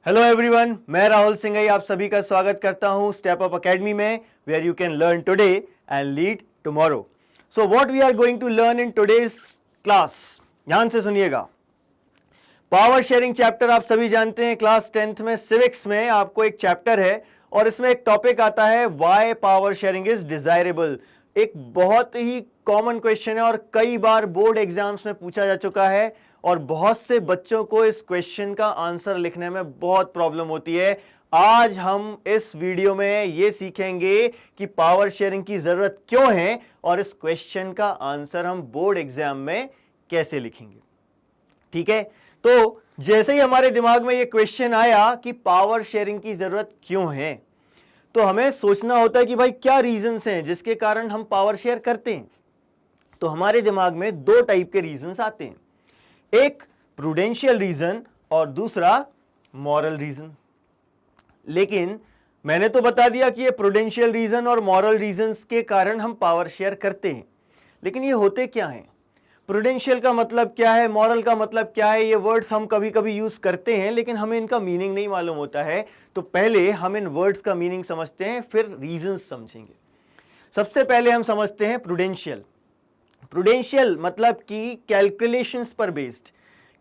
Hello everyone, मैं राहुल सिंघई आप सभी का स्वागत करता हूं स्टेप अप एकेडमी में, where you can learn today and lead tomorrow. So what we are going to learn in today's class, ध्यान से सुनिएगा। पावर शेयरिंग चैप्टर आप सभी जानते हैं, क्लास 10th में सिविक्स में आपको एक चैप्टर है और इसमें एक टॉपिक आता है why power sharing is desirable. एक बहुत ही कॉमन क्वेश्चन है और कई बार बोर्ड एग्जाम्स में पूछा जा चुका है और बहुत से बच्चों को इस क्वेश्चन का आंसर लिखने में बहुत प्रॉब्लम होती है। आज हम इस वीडियो में ये सीखेंगे कि पावर शेयरिंग की जरूरत क्यों है और इस क्वेश्चन का आंसर हम बोर्ड एग्जाम में कैसे लिखेंगे। ठीक है, तो जैसे ही हमारे दिमाग में ये क्वेश्चन आया कि पावर शेयरिंग की जरूरत क्यों है, तो हमें सोचना होता है कि भाई क्या रीजंस हैं जिसके कारण हम पावर शेयर करते हैं। तो हमारे दिमाग में दो टाइप के रीजंस आते हैं, एक प्रूडेंशियल रीजन और दूसरा मॉरल रीजन। लेकिन मैंने तो बता दिया कि ये प्रूडेंशियल रीजन और मॉरल रीजंस के कारण हम पावर शेयर करते हैं, लेकिन ये होते क्या हैं? प्रूडेंशियल का मतलब क्या है, मॉरल का मतलब क्या है? ये वर्ड्स हम कभी कभी यूज करते हैं लेकिन हमें इनका मीनिंग नहीं मालूम होता है। तो पहले हम इन वर्ड्स का मीनिंग समझते हैं, फिर रीजंस समझेंगे। सबसे पहले हम समझते हैं प्रूडेंशियल। प्रूडेंशियल मतलब कि कैलकुलेशंस पर बेस्ड।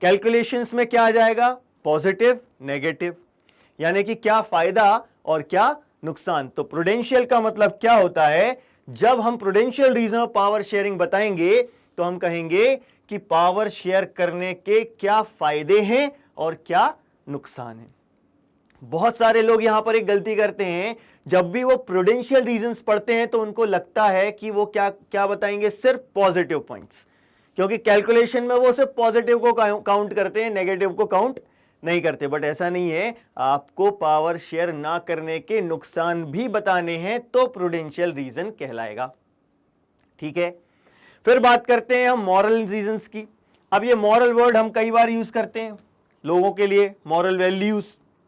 कैलकुलेशंस में क्या आ जाएगा? पॉजिटिव, नेगेटिव, यानी कि क्या फायदा और क्या नुकसान। तो प्रूडेंशियल का मतलब क्या होता है? जब हम prudential reason of power sharing बताएंगे तो हम कहेंगे कि पावर शेयर करने के क्या फायदे हैं और क्या नुकसान है। बहुत सारे लोग यहां पर एक गलती करते हैं, जब भी वो प्रूडेंशियल रीजंस पढ़ते हैं तो उनको लगता है कि वो क्या क्या बताएंगे, सिर्फ पॉजिटिव पॉइंट्स, क्योंकि कैलकुलेशन में वो सिर्फ पॉजिटिव को काउंट करते हैं, नेगेटिव को काउंट नहीं करते। बट ऐसा नहीं है, आपको पावर शेयर ना करने के नुकसान भी बताने हैं तो प्रूडेंशियल रीजन कहलाएगा। ठीक है, फिर बात करते हैं हम मॉरल रीजंस की। अब ये मॉरल वर्ड हम कई बार यूज करते हैं लोगों के लिए, मॉरल वैल्यूज,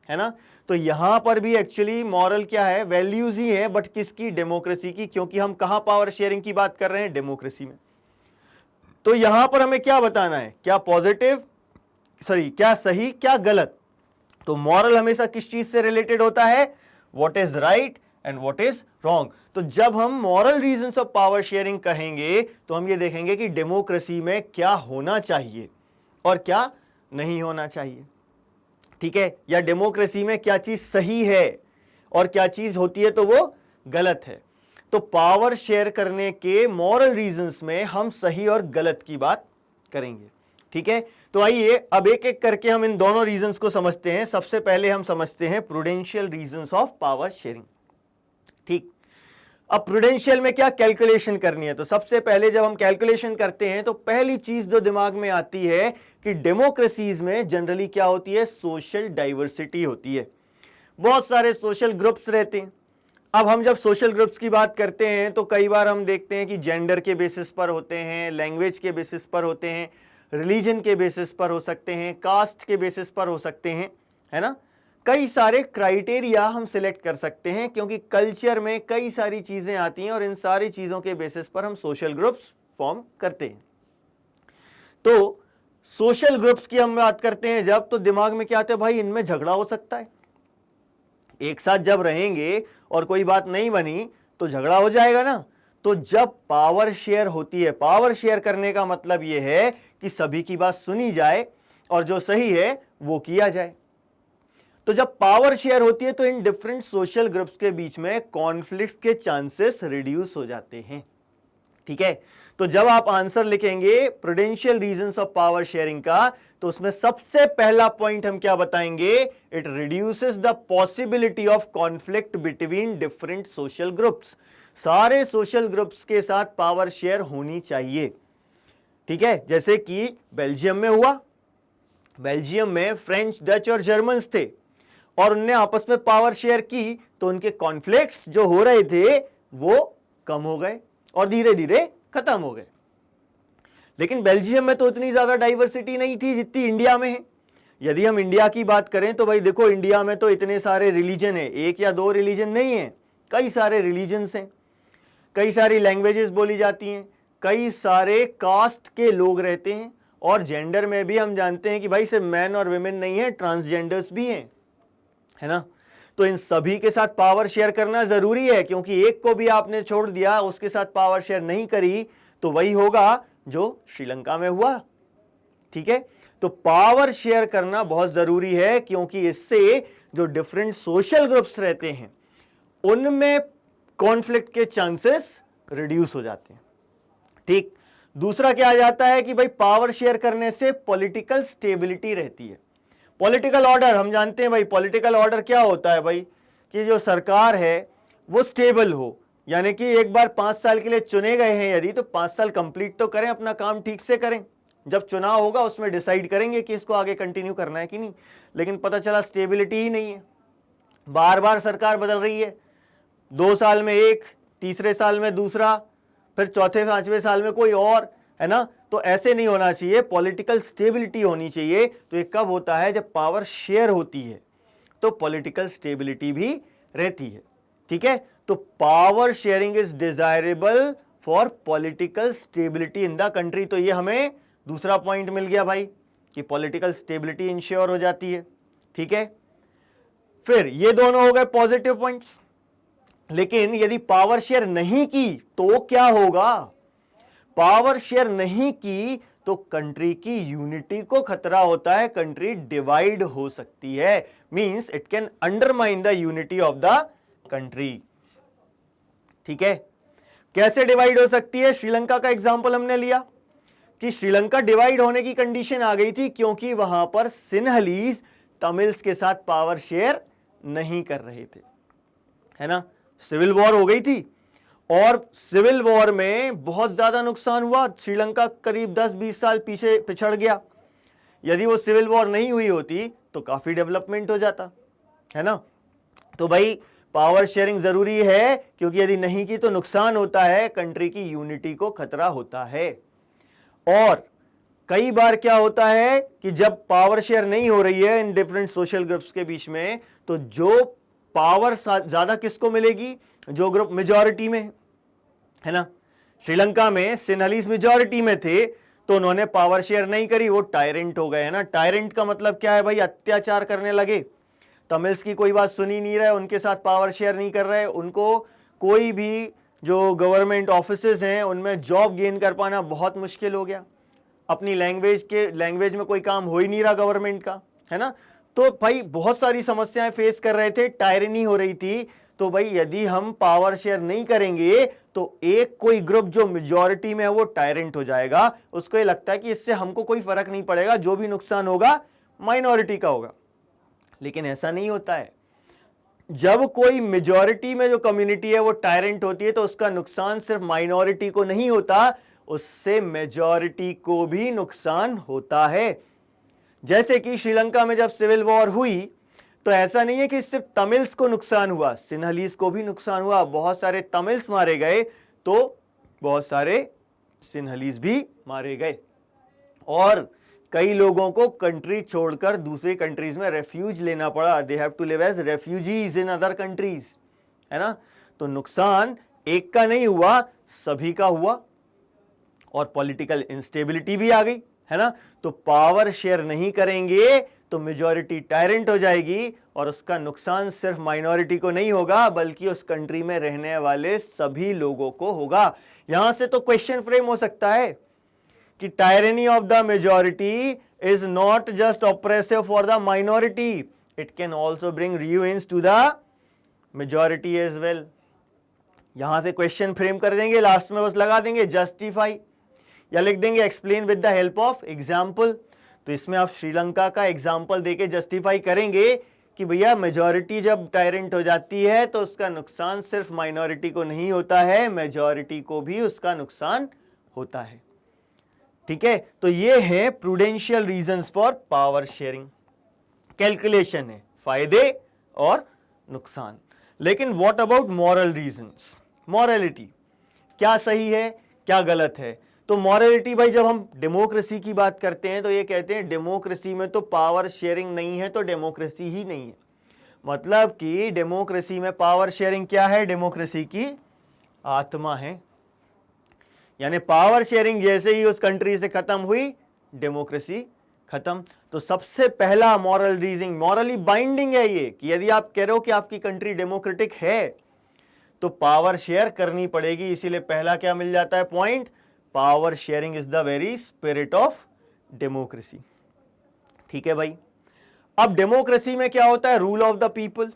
है ना। तो यहां पर भी एक्चुअली मॉरल क्या है? वैल्यूज ही है, बट किसकी? डेमोक्रेसी की, क्योंकि हम कहां पावर शेयरिंग की बात कर रहे हैं? डेमोक्रेसी में। तो यहां पर हमें क्या बताना है? क्या पॉजिटिव, क्या सही, क्या गलत। तो मॉरल हमेशा किस चीज से रिलेटेड होता है? What is right and what is wrong. तो जब हम moral reasons of power sharing कहेंगे तो हम ये देखेंगे कि डेमोक्रेसी में क्या होना चाहिए और क्या नहीं होना चाहिए। ठीक है, या डेमोक्रेसी में क्या चीज सही है और क्या चीज होती है तो वो गलत है। तो पावर शेयर करने के मॉरल रीजंस में हम सही और गलत की बात करेंगे। ठीक है, तो आइए अब एक एक करके हम इन दोनों रीजंस को समझते हैं। सबसे पहले हम समझते हैं prudential reasons of power sharing. ठीक, अब प्रूडेंशियल में क्या कैलकुलेशन करनी है? तो सबसे पहले जब हम कैलकुलेशन करते हैं तो पहली चीज जो दिमाग में आती है कि डेमोक्रेसीज में जनरली क्या होती है? सोशल डाइवर्सिटी होती है, बहुत सारे सोशल ग्रुप्स रहते हैं। अब हम जब सोशल ग्रुप्स की बात करते हैं तो कई बार हम देखते हैं कि जेंडर के बेसिस पर होते हैं, लैंग्वेज के बेसिस पर होते हैं, रिलीजन के बेसिस पर हो सकते हैं, कास्ट के बेसिस पर हो सकते हैं, है ना। कई सारे क्राइटेरिया हम सिलेक्ट कर सकते हैं, क्योंकि कल्चर में कई सारी चीजें आती हैं और इन सारी चीजों के बेसिस पर हम सोशल ग्रुप्स फॉर्म करते हैं। तो सोशल ग्रुप्स की हम बात करते हैं जब, तो दिमाग में क्या आता है? भाई इनमें झगड़ा हो सकता है, एक साथ जब रहेंगे और कोई बात नहीं बनी तो झगड़ा हो जाएगा ना। तो जब पावर शेयर होती है, पावर शेयर करने का मतलब यह है कि सभी की बात सुनी जाए और जो सही है वो किया जाए। तो जब पावर शेयर होती है तो इन डिफरेंट सोशल ग्रुप्स के बीच में कॉन्फ्लिक्ट के चांसेस रिड्यूस हो जाते हैं। ठीक है, तो जब आप आंसर लिखेंगे prudential reasons of power sharing का, तो उसमें सबसे पहला पॉइंट हम क्या बताएंगे? It reduces the possibility of conflict between different social groups. सारे सोशल ग्रुप्स के साथ पावर शेयर होनी चाहिए। ठीक है, जैसे कि बेल्जियम में हुआ। बेल्जियम में फ्रेंच, डच और जर्मन्स थे और उनने आपस में पावर शेयर की तो उनके कॉन्फ्लिक्ट्स जो हो रहे थे वो कम हो गए और धीरे धीरे खत्म हो गए। लेकिन बेल्जियम में तो इतनी ज्यादा डाइवर्सिटी नहीं थी जितनी इंडिया में है। यदि हम इंडिया की बात करें तो भाई देखो, इंडिया में तो इतने सारे रिलीजन है, एक या दो रिलीजन नहीं है, कई सारे रिलीजन्स हैं, कई सारी लैंग्वेजेस बोली जाती हैं, कई सारे कास्ट के लोग रहते हैं और जेंडर में भी हम जानते हैं कि भाई सिर्फ मैन और वुमेन नहीं है, ट्रांसजेंडर्स भी हैं। है ना। तो इन सभी के साथ पावर शेयर करना जरूरी है, क्योंकि एक को भी आपने छोड़ दिया, उसके साथ पावर शेयर नहीं करी, तो वही होगा जो श्रीलंका में हुआ। ठीक है, तो पावर शेयर करना बहुत जरूरी है, क्योंकि इससे जो डिफरेंट सोशल ग्रुप्स रहते हैं उनमें कॉन्फ्लिक्ट के चांसेस रिड्यूस हो जाते हैं। ठीक, दूसरा क्या आ जाता है कि भाई पावर शेयर करने से पॉलिटिकल स्टेबिलिटी रहती है। पॉलिटिकल ऑर्डर हम जानते हैं भाई, पॉलिटिकल ऑर्डर क्या होता है भाई, कि जो सरकार है वो स्टेबल हो, यानी कि एक बार 5 साल के लिए चुने गए हैं यदि, तो 5 साल कंप्लीट तो करें, अपना काम ठीक से करें। जब चुनाव होगा उसमें डिसाइड करेंगे कि इसको आगे कंटिन्यू करना है कि नहीं। लेकिन पता चला स्टेबिलिटी ही नहीं है, बार बार सरकार बदल रही है, 2 साल में एक, तीसरे साल में दूसरा, फिर चौथे 5वें साल में कोई और, है ना। तो ऐसे नहीं होना चाहिए, पॉलिटिकल स्टेबिलिटी होनी चाहिए। तो ये कब होता है, जब पावर शेयर होती है तो पॉलिटिकल स्टेबिलिटी भी रहती है। ठीक है, तो power sharing is desirable for political stability in the country. तो ये हमें दूसरा पॉइंट मिल गया भाई, कि पॉलिटिकल स्टेबिलिटी इंश्योर हो जाती है। ठीक है, फिर ये दोनों हो गए पॉजिटिव पॉइंट्स। लेकिन यदि पावर शेयर नहीं की तो क्या होगा, पावर शेयर नहीं की तो कंट्री की यूनिटी को खतरा होता है, कंट्री डिवाइड हो सकती है, means it can undermine the unity of the country. ठीक है, कैसे डिवाइड हो सकती है, श्रीलंका का एग्जांपल हमने लिया कि श्रीलंका डिवाइड होने की कंडीशन आ गई थी क्योंकि वहां पर सिन्हलीज तमिल्स के साथ पावर शेयर नहीं कर रहे थे, है ना। सिविल वॉर हो गई थी और सिविल वॉर में बहुत ज्यादा नुकसान हुआ, श्रीलंका करीब 10-20 साल पीछे पिछड़ गया। यदि वो सिविल वॉर नहीं हुई होती तो काफी डेवलपमेंट हो जाता, है ना। तो भाई पावर शेयरिंग जरूरी है, क्योंकि यदि नहीं की तो नुकसान होता है, कंट्री की यूनिटी को खतरा होता है। और कई बार क्या होता है कि जब पावर शेयर नहीं हो रही है इन डिफरेंट सोशल ग्रुप्स के बीच में, तो जो पावर ज्यादा किसको मिलेगी, जो ग्रुप मेजॉरिटी में है ना। श्रीलंका में सिन्हलीज मेजॉरिटी में थे तो उन्होंने पावर शेयर नहीं करी, वो टायरेंट हो गए, है ना। टायरेंट का मतलब क्या है भाई, अत्याचार करने लगे, तमिल्स की कोई बात सुनी नहीं रहे, उनके साथ पावर शेयर नहीं कर रहे, उनको कोई भी जो गवर्नमेंट ऑफिसेज हैं उनमें जॉब गेन कर पाना बहुत मुश्किल हो गया, अपनी लैंग्वेज में कोई काम हो ही नहीं रहा गवर्नमेंट का, है ना। तो भाई बहुत सारी समस्याएं फेस कर रहे थे, टायरनी हो रही थी। तो भाई यदि हम पावर शेयर नहीं करेंगे तो एक कोई ग्रुप जो मेजॉरिटी में है वो टायरेंट हो जाएगा, उसको ये लगता है कि इससे हमको कोई फर्क नहीं पड़ेगा, जो भी नुकसान होगा माइनॉरिटी का होगा। लेकिन ऐसा नहीं होता है, जब कोई मेजॉरिटी में जो कम्युनिटी है वो टायरेंट होती है तो उसका नुकसान सिर्फ माइनॉरिटी को नहीं होता, उससे मेजॉरिटी को भी नुकसान होता है। जैसे कि श्रीलंका में जब सिविल वॉर हुई तो ऐसा नहीं है कि सिर्फ तमिल्स को नुकसान हुआ, सिन्हलीज को भी नुकसान हुआ, बहुत सारे तमिल्स मारे गए तो बहुत सारे सिन्हलीज भी मारे गए, और कई लोगों को कंट्री छोड़कर दूसरी कंट्रीज में रेफ्यूज लेना पड़ा, they have to live as refugees in other countries, है ना। तो नुकसान एक का नहीं हुआ, सभी का हुआ, और पॉलिटिकल इंस्टेबिलिटी भी आ गई, है ना। तो पावर शेयर नहीं करेंगे तो मेजॉरिटी टायरेंट हो जाएगी और उसका नुकसान सिर्फ माइनॉरिटी को नहीं होगा बल्कि उस कंट्री में रहने वाले सभी लोगों को होगा। यहां से तो क्वेश्चन फ्रेम हो सकता है कि tyranny of the majority is not just oppressive for the minority, it can also bring ruins to the majority as well. यहां से क्वेश्चन फ्रेम कर देंगे, लास्ट में बस लगा देंगे जस्टिफाई या लिख देंगे explain with the help of example. तो इसमें आप श्रीलंका का एग्जाम्पल देके जस्टिफाई करेंगे कि भैया मेजॉरिटी जब टायरेंट हो जाती है तो उसका नुकसान सिर्फ माइनॉरिटी को नहीं होता है, मेजॉरिटी को भी उसका नुकसान होता है। ठीक है, तो ये है prudential reasons for power sharing. Calculation है फायदे और नुकसान। लेकिन what about moral reasons, morality, क्या सही है क्या गलत है। तो मॉरलिटी भाई, जब हम डेमोक्रेसी की बात करते हैं तो ये कहते हैं डेमोक्रेसी में तो पावर शेयरिंग नहीं है तो डेमोक्रेसी ही नहीं है। मतलब कि डेमोक्रेसी में पावर शेयरिंग क्या है, डेमोक्रेसी की आत्मा है। यानी पावर शेयरिंग जैसे ही उस कंट्री से खत्म हुई डेमोक्रेसी खत्म। तो सबसे पहला मॉरल रीजनिंग, मॉरली बाइंडिंग है ये, कि यदि आप कह रहे हो कि आपकी कंट्री डेमोक्रेटिक है तो पावर शेयर करनी पड़ेगी। इसीलिए पहला क्या मिल जाता है point, power sharing is the very spirit of democracy. ठीक है भाई। अब डेमोक्रेसी में क्या होता है, रूल ऑफ द पीपल।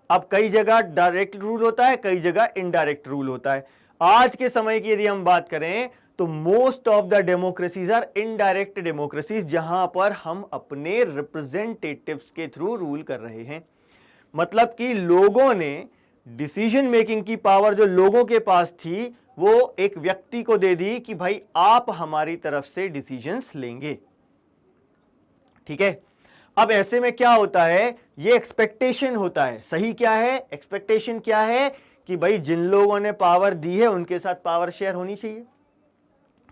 अब कई जगह डायरेक्ट रूल होता है, कई जगह इनडायरेक्ट रूल होता है। आज के समय की यदि हम बात करें तो most of the democracies are indirect democracies, जहां पर हम अपने रिप्रेजेंटेटिव्स के थ्रू रूल कर रहे हैं। मतलब कि लोगों ने डिसीजन मेकिंग की पावर जो लोगों के पास थी वो एक व्यक्ति को दे दी कि भाई आप हमारी तरफ से डिसीजंस लेंगे। ठीक है। अब ऐसे में क्या होता है, ये एक्सपेक्टेशन होता है। सही क्या है, एक्सपेक्टेशन क्या है कि भाई जिन लोगों ने पावर दी है उनके साथ पावर शेयर होनी चाहिए।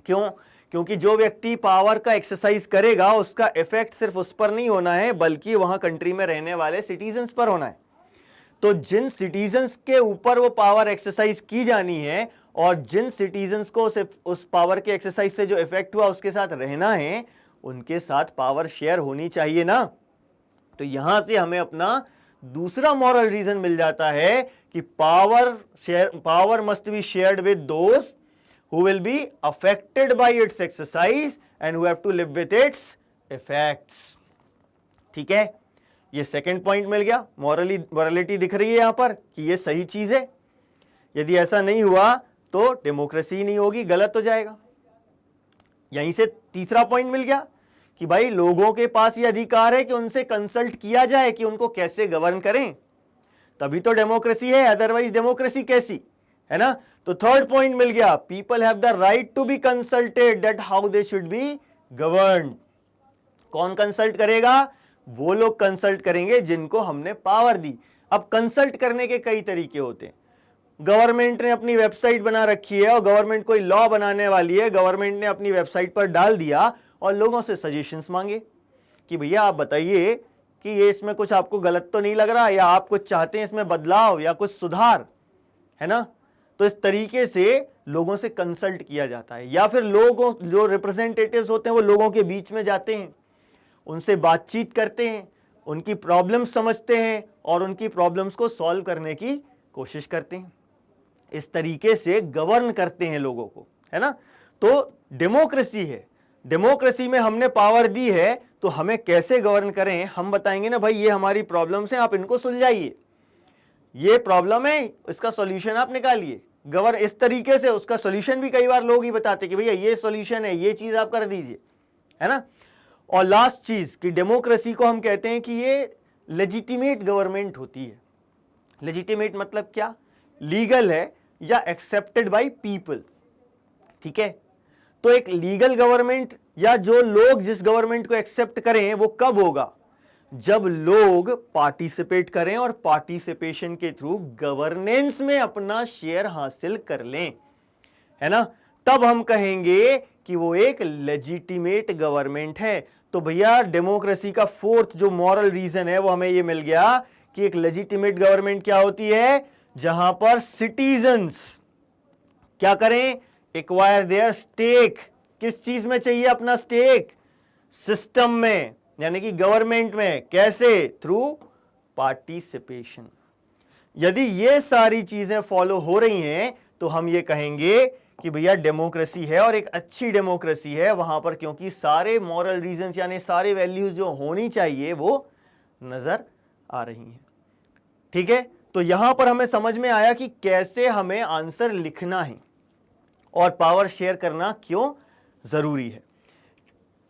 क्यों? क्योंकि जो व्यक्ति पावर का एक्सरसाइज करेगा उसका इफेक्ट सिर्फ उस पर नहीं होना है बल्कि वहां कंट्री में रहने वाले सिटीजन्स पर होना है। तो जिन सिटीजन्स के ऊपर वो पावर एक्सरसाइज की जानी है और जिन सिटीजन्स को सिर्फ उस पावर के एक्सरसाइज से जो इफेक्ट हुआ उसके साथ रहना है, उनके साथ पावर शेयर होनी चाहिए ना। तो यहां से हमें अपना दूसरा मॉरल रीजन मिल जाता है कि power must be shared with those who will be affected by its exercise and who have to live with its effects। ठीक है, ये सेकंड पॉइंट मिल गया। मॉरलिटी दिख रही है यहां पर कि ये सही चीज है। यदि ऐसा नहीं हुआ तो डेमोक्रेसी नहीं होगी, गलत हो जाएगा। यहीं से तीसरा पॉइंट मिल गया कि भाई लोगों के पास ये अधिकार है कि उनसे कंसल्ट किया जाए कि उनको कैसे गवर्न करें, तभी तो डेमोक्रेसी है, अदरवाइज डेमोक्रेसी कैसी, है ना। तो थर्ड पॉइंट मिल गया, people have the right to be consulted that how they should be govern. कौन कंसल्ट करेगा? वो लोग कंसल्ट करेंगे जिनको हमने पावर दी। अब कंसल्ट करने के कई तरीके होते हैं। गवर्नमेंट ने अपनी वेबसाइट बना रखी है और गवर्नमेंट कोई लॉ बनाने वाली है, गवर्नमेंट ने अपनी वेबसाइट पर डाल दिया और लोगों से सजेशंस मांगे कि भैया आप बताइए कि ये इसमें कुछ आपको गलत तो नहीं लग रहा, या आप कुछ चाहते हैं इसमें बदलाव या कुछ सुधार, है ना। तो इस तरीके से लोगों से कंसल्ट किया जाता है। या फिर लोगों जो रिप्रेजेंटेटिव्स होते हैं वो लोगों के बीच में जाते हैं, उनसे बातचीत करते हैं, उनकी प्रॉब्लम्स समझते हैं और उनकी प्रॉब्लम्स को सॉल्व करने की कोशिश करते हैं। इस तरीके से गवर्न करते हैं लोगों को, है ना। तो डेमोक्रेसी है, डेमोक्रेसी में हमने पावर दी है तो हमें कैसे गवर्न करें हम बताएंगे ना। भाई ये हमारी प्रॉब्लम्स हैं, आप इनको सुलझाइए, ये प्रॉब्लम है, इसका सॉल्यूशन आप निकालिए। गवर्न इस तरीके से, उसका सॉल्यूशन भी कई बार लोग ही बताते कि भैया ये सॉल्यूशन है, ये चीज आप कर दीजिए, है ना। और लास्ट चीज कि डेमोक्रेसी को हम कहते हैं कि ये लेजिटिमेट गवर्नमेंट होती है। लेजिटिमेट मतलब क्या? लीगल है या एक्सेप्टेड बाय पीपल। ठीक है। तो एक लीगल गवर्नमेंट या जो लोग जिस गवर्नमेंट को एक्सेप्ट करें वो कब होगा? जब लोग पार्टिसिपेट करें और पार्टिसिपेशन के थ्रू गवर्नेंस में अपना शेयर हासिल कर लें, है ना। तब हम कहेंगे कि वो एक लेजिटिमेट गवर्नमेंट है। तो भैया डेमोक्रेसी का फोर्थ जो मॉरल रीजन है वो हमें ये मिल गया कि एक लेजिटिमेट गवर्नमेंट क्या होती है? जहां पर सिटीजन्स क्या करें? Acquire their stake. किस चीज में चाहिए अपना स्टेक? सिस्टम में, यानी कि गवर्नमेंट में। कैसे? Through participation. यदि ये सारी चीजें फॉलो हो रही हैं तो हम ये कहेंगे कि भैया डेमोक्रेसी है और एक अच्छी डेमोक्रेसी है वहां पर, क्योंकि सारे मॉरल रीजंस यानी सारे वैल्यूज जो होनी चाहिए वो नजर आ रही हैं। ठीक है। तो यहां पर हमें समझ में आया कि कैसे हमें आंसर लिखना है और पावर शेयर करना क्यों जरूरी है।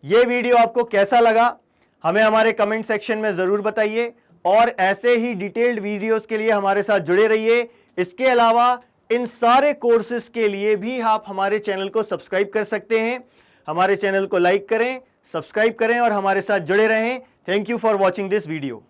यह वीडियो आपको कैसा लगा हमें हमारे कमेंट सेक्शन में जरूर बताइए और ऐसे ही डिटेल्ड वीडियोस के लिए हमारे साथ जुड़े रहिए। इसके अलावा इन सारे कोर्सेज के लिए भी आप हमारे चैनल को सब्सक्राइब कर सकते हैं। हमारे चैनल को लाइक करें, सब्सक्राइब करें और हमारे साथ जुड़े रहें। Thank you for watching this video.